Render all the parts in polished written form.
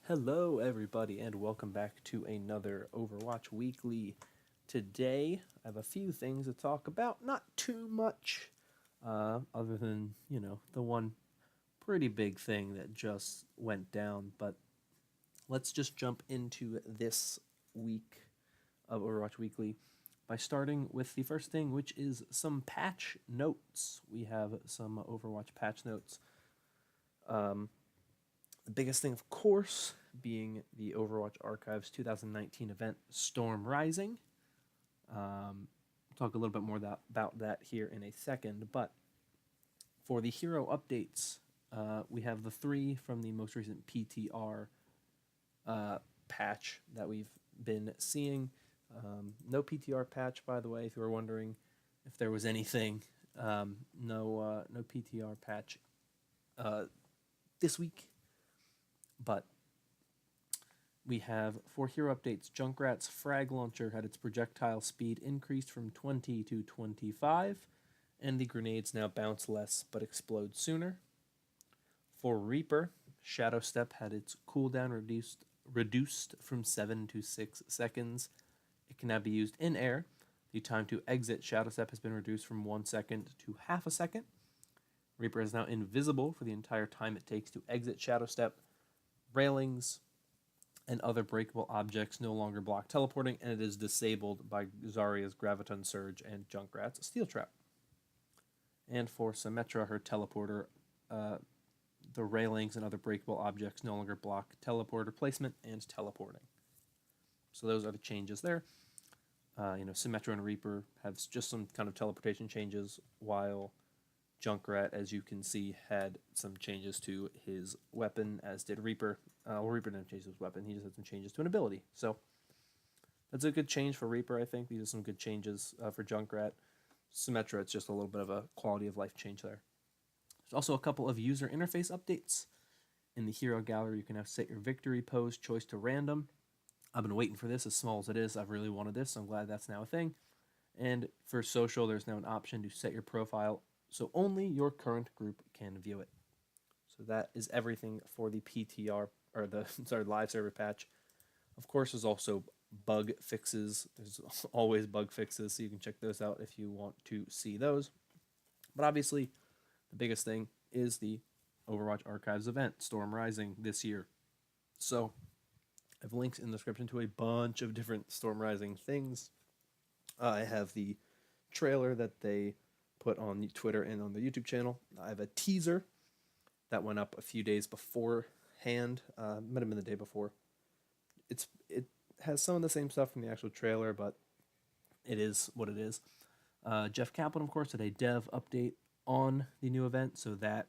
Hello, everybody, and welcome back to another Overwatch Weekly. Today, I have a few things to talk about. Not too much, other than, the one pretty big thing that just went down. But let's just jump into this week of Overwatch Weekly by starting with the first thing, which is some patch notes. We have some Overwatch patch notes. The biggest thing, of course, being the Overwatch Archives 2019 event, Storm Rising. Talk a little bit more about that here in a second, but for the hero updates, we have the 3 from the most recent PTR patch that we've been seeing. No PTR patch, by the way, if you were wondering if there was anything. No PTR patch this week. But we have, for hero updates, Junkrat's frag launcher had its projectile speed increased from 20 to 25, and the grenades now bounce less but explode sooner. For Reaper, Shadow Step had its cooldown reduced from 7 to 6 seconds. It can now be used in air. The time to exit Shadow Step has been reduced from 1 second to half a second. Reaper is now invisible for the entire time it takes to exit Shadow Step. Railings and other breakable objects no longer block teleporting, and it is disabled by Zarya's Graviton Surge and Junkrat's Steel Trap. And for Symmetra, her teleporter, the railings and other breakable objects no longer block teleporter placement and teleporting. So those are the changes there. Symmetra and Reaper have just some kind of teleportation changes, while Junkrat, as you can see, had some changes to his weapon, as did Reaper. Reaper didn't change his weapon, he just had some changes to an ability. So that's a good change for Reaper, I think. These are some good changes for Junkrat. Symmetra, it's just a little bit of a quality of life change there. There's also a couple of user interface updates. In the hero gallery, you can now set your victory pose choice to random. I've been waiting for this, as small as it is. I've really wanted this, so I'm glad that's now a thing. And for social, there's now an option to set your profile so only your current group can view it. So that is everything for the PTR, or the live server patch. Of course, there's also bug fixes. There's always bug fixes, so you can check those out if you want to see those. But obviously, the biggest thing is the Overwatch Archives event, Storm Rising, this year. So I have links in the description to a bunch of different Storm Rising things. I have the trailer that they put on Twitter and on the YouTube channel. I have a teaser that went up a few days beforehand. Might have been the day before. It has some of the same stuff from the actual trailer, but it is what it is. Jeff Kaplan, of course, did a dev update on the new event, so that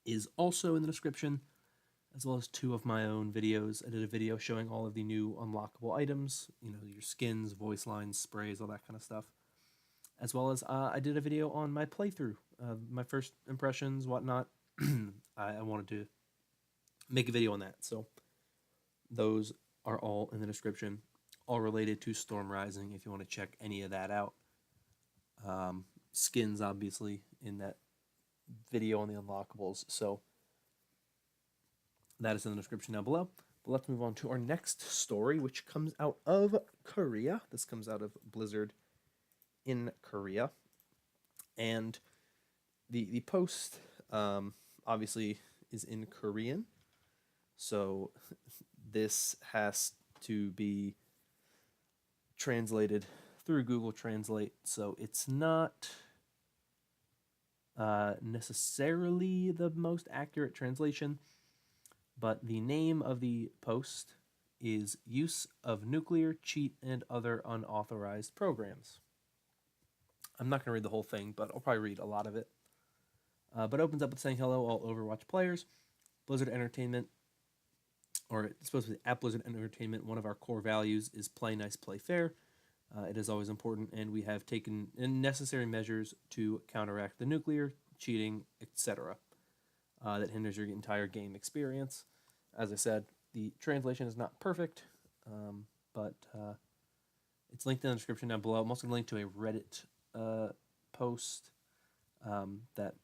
is also in the description, as well as 2 of my own videos. I did a video showing all of the new unlockable items, your skins, voice lines, sprays, all that kind of stuff. As well as I did a video on my playthrough, my first impressions, whatnot. I wanted to make a video on that. So those are all in the description, all related to Storm Rising if you want to check any of that out. Skins, obviously, in that video on the unlockables. So that is in the description down below. But let's move on to our next story, which comes out of Korea. This comes out of Blizzard in Korea, and the post obviously is in Korean, so this has to be translated through Google Translate, so it's not necessarily the most accurate translation, but the name of the post is Use of Nuclear, Cheat, and Other Unauthorized Programs. I'm not going to read the whole thing, but I'll probably read a lot of it. But it opens up with saying, hello, all Overwatch players. Blizzard Entertainment, or it's supposed to be at Blizzard Entertainment, one of our core values is play nice, play fair. It is always important, and we have taken necessary measures to counteract the nuclear, cheating, etc. That hinders your entire game experience. As I said, the translation is not perfect, but it's linked in the description down below. I'm also going to link to a Reddit post that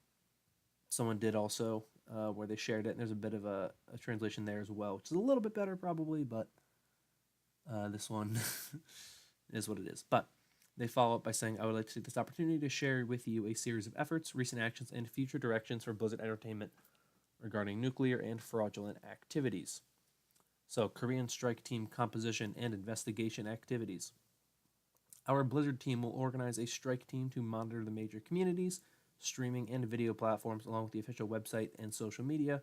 someone did also where they shared it, and there's a bit of a translation there as well, which is a little bit better probably, but this one is what it is. But they follow up by saying, I would like to take this opportunity to share with you a series of efforts, recent actions, and future directions for Blizzard Entertainment regarding nuclear and fraudulent activities. So, Korean strike team composition and investigation activities. Our Blizzard team will organize a strike team to monitor the major communities, streaming, and video platforms, along with the official website and social media,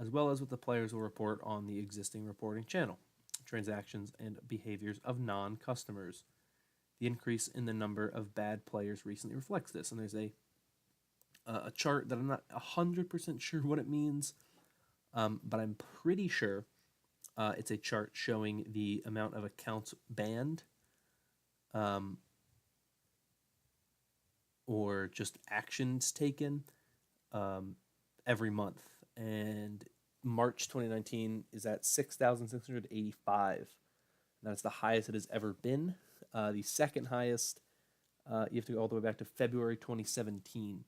as well as with the players will report on the existing reporting channel, transactions, and behaviors of non-customers. The increase in the number of bad players recently reflects this, and there's a chart that I'm not 100% sure what it means, but I'm pretty sure it's a chart showing the amount of accounts banned, or just actions taken every month. And March 2019 is at 6,685. That's the highest it has ever been. The second highest, you have to go all the way back to February 2017.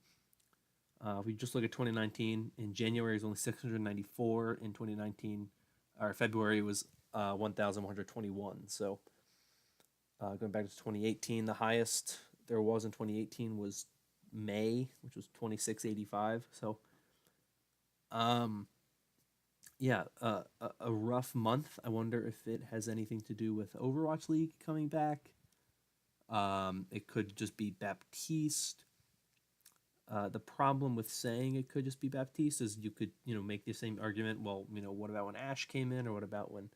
If we just look at 2019, in January it was only 694. In 2019, or February was 1,121. So going back to 2018, the highest there was in 2018 was May, which was 2685. So, yeah, a rough month. I wonder if it has anything to do with Overwatch League coming back. It could just be Baptiste. The problem with saying it could just be Baptiste is you could, make the same argument. Well, what about when Ash came in, or what about when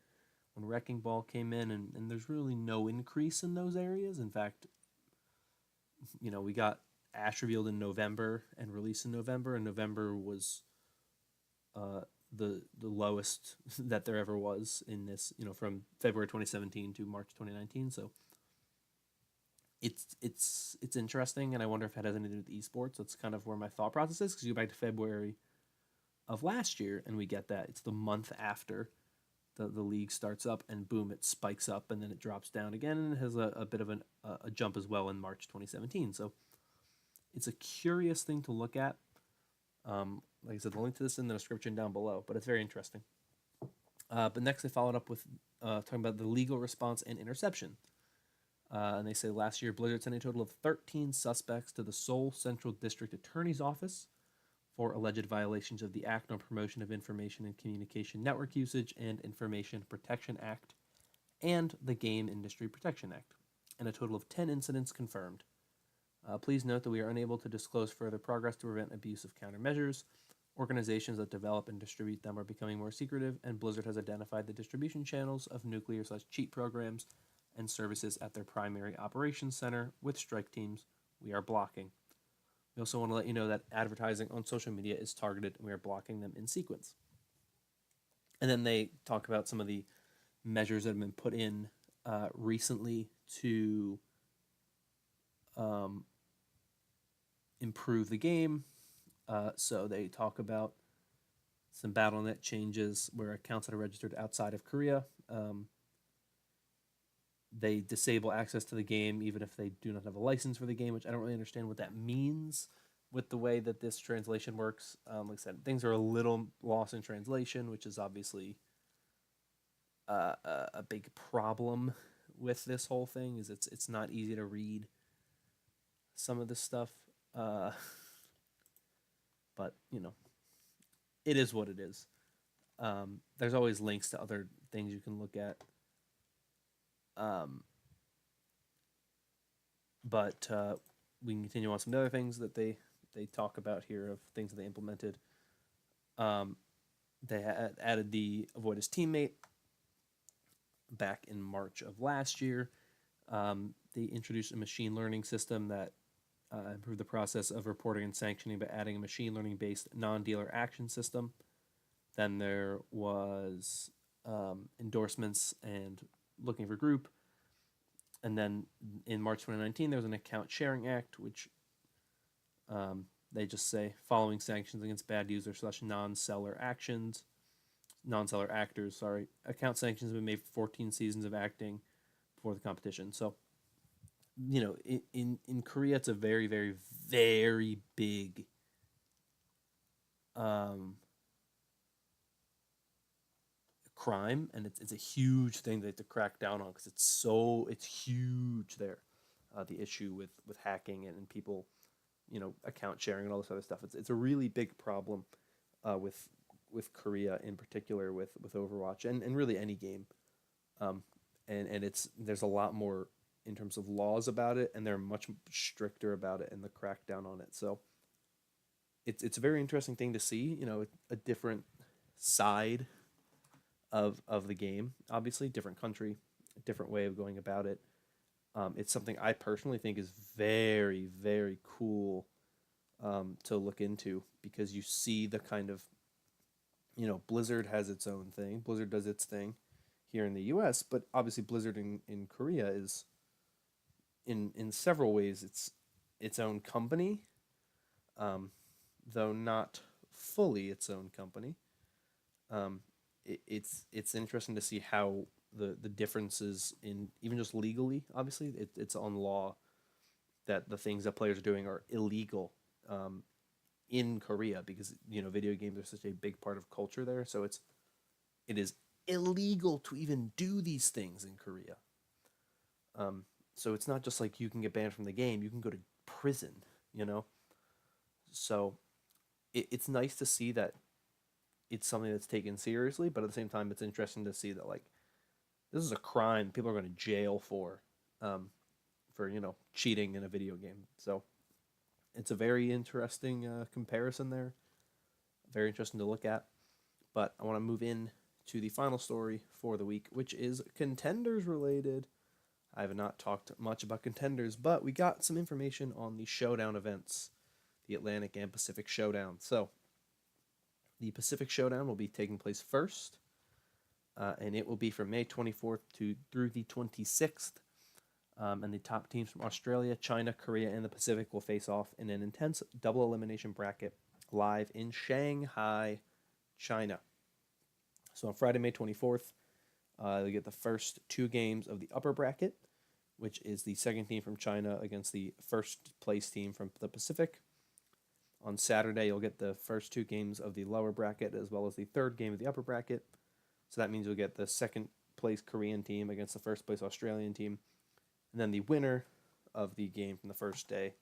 Wrecking Ball came in, and there's really no increase in those areas. In fact, we got Ash revealed in November and released in November, and November was the lowest that there ever was in this, from February 2017 to March 2019. So it's interesting, and I wonder if it has anything to do with esports. That's kind of where my thought process is, because you go back to February of last year, and we get that it's the month after the league starts up, and boom, it spikes up, and then it drops down again, and it has a bit of a jump as well in March 2017. So it's a curious thing to look at. Like I said, the link to this in the description down below, but it's very interesting. But next they followed up with talking about the legal response and interception. And they say last year Blizzard sent a total of 13 suspects to the Seoul Central District Attorney's Office for alleged violations of the Act on Promotion of Information and Communication Network Usage and Information Protection Act and the Game Industry Protection Act, and a total of 10 incidents confirmed. Please note that we are unable to disclose further progress to prevent abuse of countermeasures. Organizations that develop and distribute them are becoming more secretive, and Blizzard has identified the distribution channels of nuclear/cheat programs and services at their primary operations center with strike teams we are blocking. We also want to let you know that advertising on social media is targeted, and we are blocking them in sequence. And then they talk about some of the measures that have been put in recently to improve the game. So they talk about some BattleNet changes where accounts that are registered outside of Korea, they disable access to the game even if they do not have a license for the game, which I don't really understand what that means with the way that this translation works. Like I said, things are a little lost in translation, which is obviously a big problem with this whole thing. Is it's not easy to read some of this stuff, but it is what it is. There's always links to other things you can look at. But we can continue on some other things that they talk about here of things that they implemented. They had added the Avoid His Teammate back in March of last year. They introduced a machine learning system that improved the process of reporting and sanctioning by adding a machine learning-based non-dealer action system. Then there was endorsements and looking for group. And then in March 2019, there was an account sharing act, which they just say following sanctions against bad users / non-seller actors. Account sanctions have been made for 14 seasons of acting before the competition. So, in Korea, it's a very, very, very big crime, and it's a huge thing they have to crack down on because it's huge there. The issue with hacking and people, account sharing and all this other stuff. It's a really big problem with Korea in particular with Overwatch and really any game. Um, and there's a lot more in terms of laws about it, and they're much stricter about it and the crackdown on it. So it's a very interesting thing to see. A different side of the game. Obviously, different country, different way of going about it. It's something I personally think is very, very cool to look into because you see the kind of, Blizzard has its own thing. Blizzard does its thing here in the U.S., but obviously Blizzard in Korea is in several ways its own company, though not fully its own company. It's interesting to see how the differences in even just legally, obviously it's on law that the things that players are doing are illegal in Korea because video games are such a big part of culture there. So it is illegal to even do these things in Korea. So it's not just like you can get banned from the game; you can go to prison. So it's nice to see that it's something that's taken seriously, but at the same time, it's interesting to see that like this is a crime people are going to jail for cheating in a video game. So it's a very interesting comparison there. Very interesting to look at. But I want to move in to the final story for the week, which is Contenders related. I have not talked much about Contenders, but we got some information on the Showdown events, the Atlantic and Pacific Showdown. So the Pacific Showdown will be taking place first, and it will be from May 24th through the 26th. And the top teams from Australia, China, Korea, and the Pacific will face off in an intense double elimination bracket live in Shanghai, China. So on Friday, May 24th, you get the first two games of the upper bracket, which is the second team from China against the first place team from the Pacific. On Saturday, you'll get the first two games of the lower bracket as well as the third game of the upper bracket. So that means you'll get the second place Korean team against the first place Australian team. And then the winner of the game from the first day.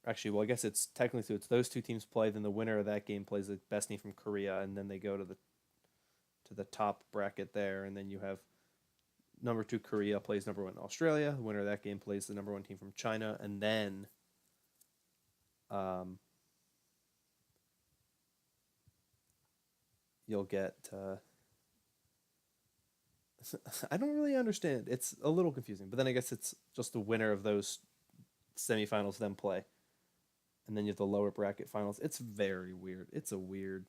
Actually, well, I guess it's technically so it's those two teams play, then the winner of that game plays the best team from Korea, and then they go to the top bracket there, and then you have number 2 Korea plays number 1 Australia. The winner of that game plays the number 1 team from China, and then you'll get I don't really understand. It's a little confusing, but then I guess it's just the winner of those semifinals then play. And then you have the lower bracket finals. It's very weird. It's a weird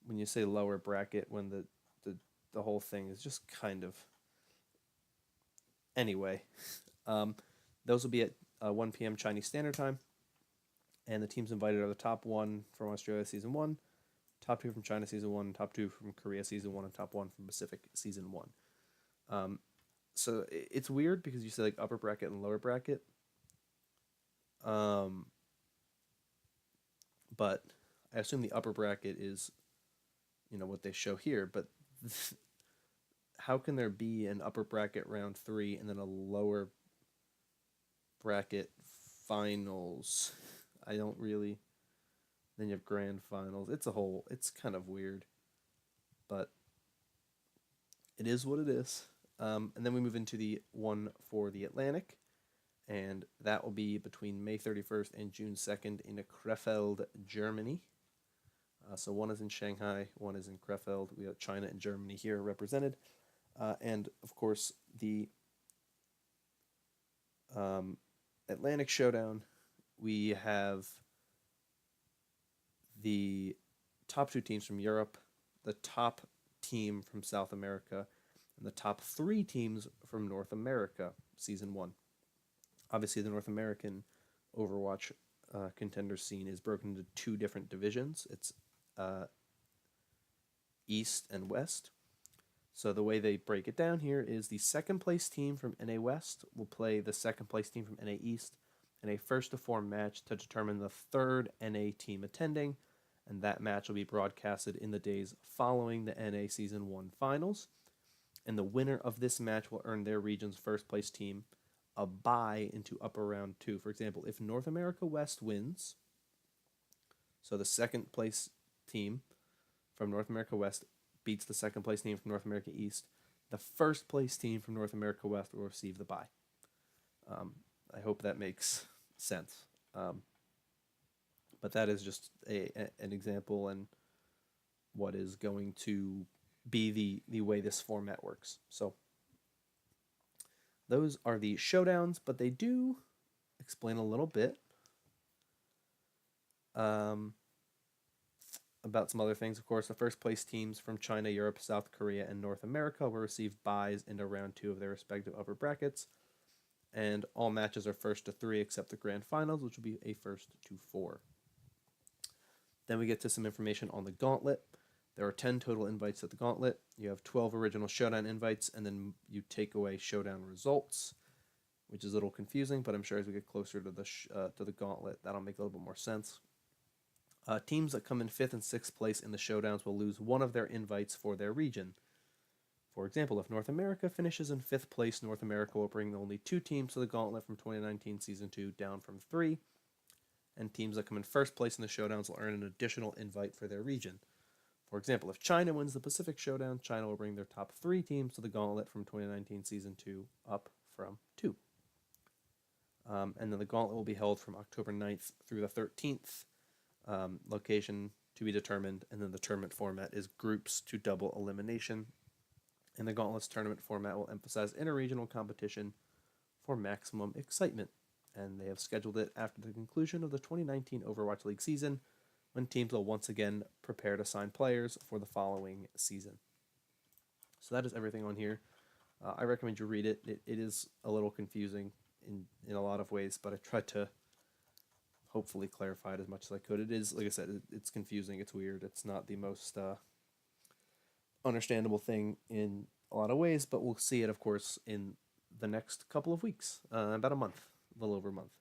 when you say lower bracket when the whole thing is just kind of anyway. Those will be at 1 p.m. Chinese Standard Time. And the teams invited are the top 1 from Australia Season 1, top 2 from China Season 1, top 2 from Korea Season 1, and top 1 from Pacific Season 1. So it's weird because you say like upper bracket and lower bracket. But I assume the upper bracket is, what they show here. But how can there be an upper bracket round 3 and then a lower bracket finals? I don't really. Then you have grand finals. It's kind of weird. But it is what it is. And then we move into the one for the Atlantic. And that will be between May 31st and June 2nd in Krefeld, Germany. So one is in Shanghai, one is in Krefeld. We have China and Germany here represented. And, of course, the Atlantic Showdown, we have the top 2 teams from Europe, the top team from South America, and the top 3 teams from North America, Season 1. Obviously, the North American Overwatch contender scene is broken into 2 different divisions. It's East and West. So the way they break it down here is the second place team from NA West will play the second place team from NA East in a first to 4 match to determine the third NA team attending, and that match will be broadcasted in the days following the NA Season 1 finals. And the winner of this match will earn their region's first place team a bye into Upper Round 2. For example, if North America West wins, so the second place team from North America West beats the second place team from North America East, the first place team from North America West will receive the bye. I hope that makes sense. But that is just an example and what is going to be the way this format works. So those are the showdowns, but they do explain a little bit about some other things. Of course, the first place teams from China, Europe, South Korea, and North America will receive byes into round 2 of their respective upper brackets. And all matches are 1st to 3 except the grand finals, which will be a 1st to 4. Then we get to some information on the gauntlet. There are 10 total invites to the gauntlet. You have 12 original Showdown invites, and then you take away Showdown results, which is a little confusing, but I'm sure as we get closer to the gauntlet, that'll make a little bit more sense. Teams that come in 5th and 6th place in the Showdowns will lose one of their invites for their region. For example, if North America finishes in 5th place, North America will bring only 2 teams to the gauntlet from 2019 Season 2, down from 3. And teams that come in 1st place in the Showdowns will earn an additional invite for their region. For example, if China wins the Pacific Showdown, China will bring their top 3 teams to the gauntlet from 2019 Season 2, up from 2. And then the gauntlet will be held from October 9th through the 13th. Location to be determined, and then the tournament format is groups to double elimination. And the Gauntlet's tournament format will emphasize interregional competition for maximum excitement. And they have scheduled it after the conclusion of the 2019 Overwatch League season, when teams will once again prepare to sign players for the following season. So that is everything on here. I recommend you read it. It is a little confusing in a lot of ways, but I tried to hopefully clarify it as much as I could. It is, like I said, it's confusing, it's weird, it's not the most understandable thing in a lot of ways, but we'll see it, of course, in the next couple of weeks, about a month, a little over a month.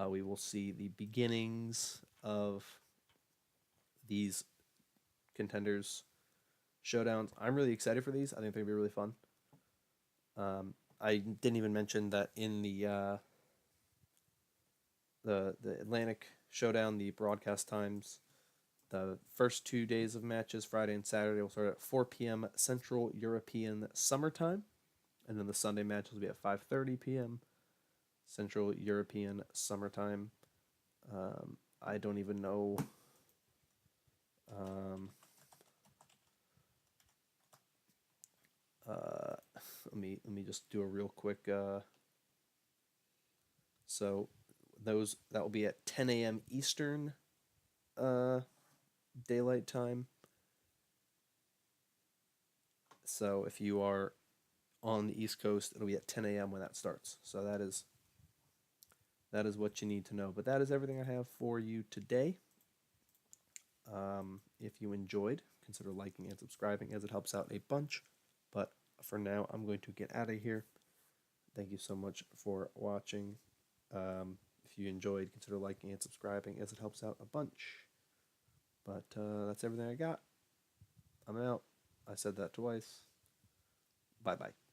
We will see the beginnings of these Contenders showdowns. I'm really excited for these. I think they're going to be really fun. I didn't even mention that in the Atlantic Showdown, the broadcast times, the first 2 days of matches, Friday and Saturday, will start at 4 p.m. Central European Summer Time, and then the Sunday matches will be at 5:30 p.m. Central European Summer Time. I don't even know. Let me just do a real quick. So that will be at 10 a.m. Eastern daylight time. So if you are on the East Coast, it'll be at 10 a.m. when that starts. So that is what you need to know. But that is everything I have for you today. If you enjoyed, consider liking and subscribing, as it helps out a bunch. But for now, I'm going to get out of here. Thank you so much for watching. If you enjoyed, consider liking and subscribing, as it helps out a bunch. But that's everything I got. I'm out. I said that twice. Bye-bye.